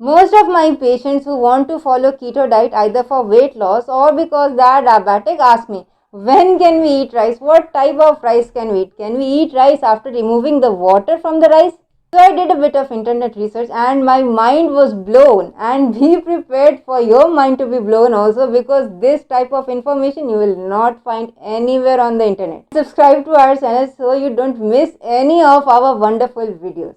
Most of my patients who want to follow keto diet either for weight loss or because they are diabetic ask me, when can we eat rice? What type of rice can we eat? Can we eat rice after removing the water from the rice? So I did a bit of internet research and my mind was blown, and be prepared for your mind to be blown also, because this type of information you will not find anywhere on the internet. Subscribe to our channel so you don't miss any of our wonderful videos.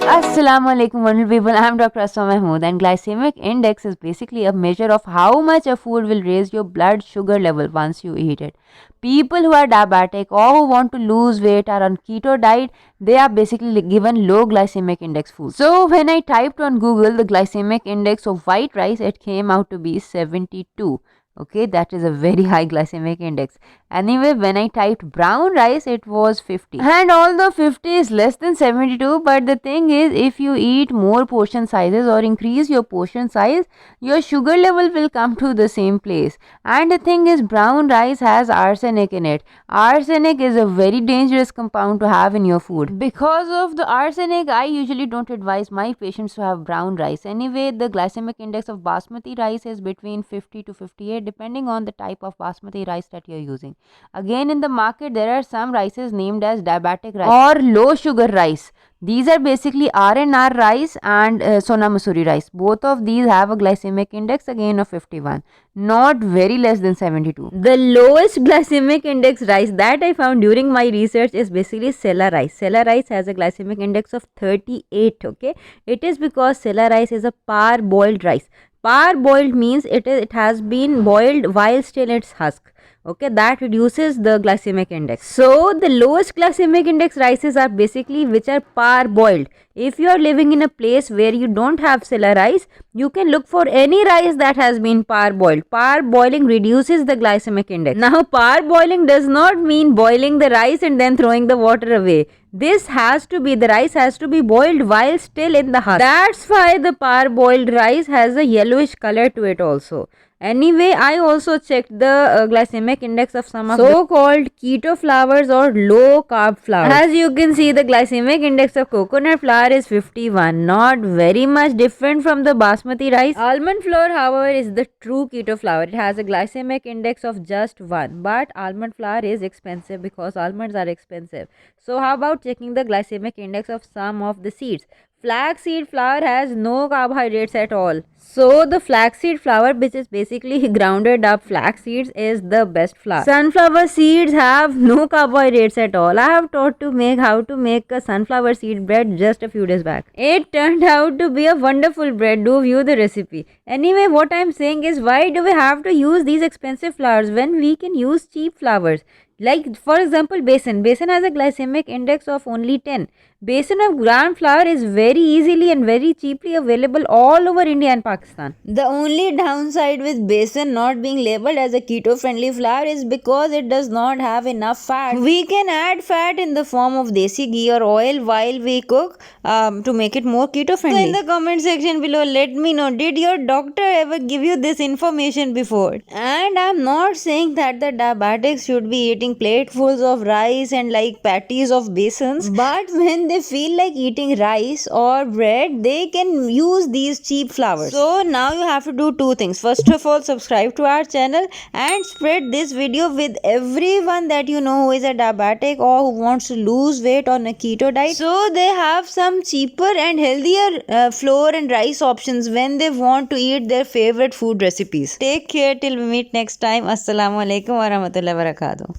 Assalamu alaikum wonderful people, I am Dr. Asma and glycemic index is basically a measure of how much a food will raise your blood sugar level once you eat it. People who are diabetic or who want to lose weight are on keto diet, they are basically given low glycemic index food. So when I typed on Google the glycemic index of white rice, it came out to be 72. Okay, that is a very high glycemic index. Anyway, when I typed brown rice, it was 50. And although 50 is less than 72, but the thing is, if you eat more portion sizes or increase your portion size, your sugar level will come to the same place. And the thing is, brown rice has arsenic in it. Arsenic is a very dangerous compound to have in your food. Because of the arsenic, I usually don't advise my patients to have brown rice. Anyway, the glycemic index of basmati rice is between 50 to 58 depending on the type of basmati rice that you're using. Again, in the market, there are some rices named as diabetic rice or low sugar rice. These are basically R&R rice and sona masori rice. Both of these have a glycemic index again of 51, not very less than 72. The lowest glycemic index rice that I found during my research is basically Sella rice. Sella rice has a glycemic index of 38. Okay, it is because Sella rice is a parboiled rice. Parboiled means it has been boiled while still its husk. Okay, that reduces the glycemic index. So the lowest glycemic index rices are basically which are parboiled. If you are living in a place where you don't have Sella rice, you can look for any rice that has been parboiled. Parboiling reduces the glycemic index. Now, parboiling does not mean boiling the rice and then throwing the water away. This has to be, the rice has to be boiled while still in the husk. That's why the parboiled rice has a yellowish color to it also. Anyway, I also checked the glycemic index of some of so-called keto flours or low carb flours. As you can see, the glycemic index of coconut flour is 51, not very much different from the basmati rice. Almond flour, however, is the true keto flour. It has a glycemic index of just 1, but almond flour is expensive because almonds are expensive. So how about checking the glycemic index of some of the seeds? Flaxseed flour has no carbohydrates at all. So the flaxseed flour, which is basically grounded up flax seeds, is the best flour. Sunflower seeds have no carbohydrates at all. I have taught to make how to make a sunflower seed bread just a few days back. It turned out to be a wonderful bread. Do view the recipe. Anyway, what I am saying is, why do we have to use these expensive flours when we can use cheap flours? Like for example, besan. Besan has a glycemic index of only 10. Besan of gram flour is very easily and very cheaply available all over India and Pakistan. The only downside with besan not being labeled as a keto friendly flour is because it does not have enough fat. We can add fat in the form of desi ghee or oil while we cook to make it more keto friendly. So in the comment section below, let me know, did your doctor ever give you this information before? And I'm not saying that the diabetics should be eating platefuls of rice and like patties of besans, but when they feel like eating rice or bread, they can use these cheap flours. So now you have to do two things. First of all, subscribe to our channel and spread this video with everyone that you know who is a diabetic or who wants to lose weight on a keto diet, so they have some cheaper and healthier flour and rice options when they want to eat their favorite food recipes. Take care till we meet next time. Assalamu alaikum warahmatullahi wabarakatuh.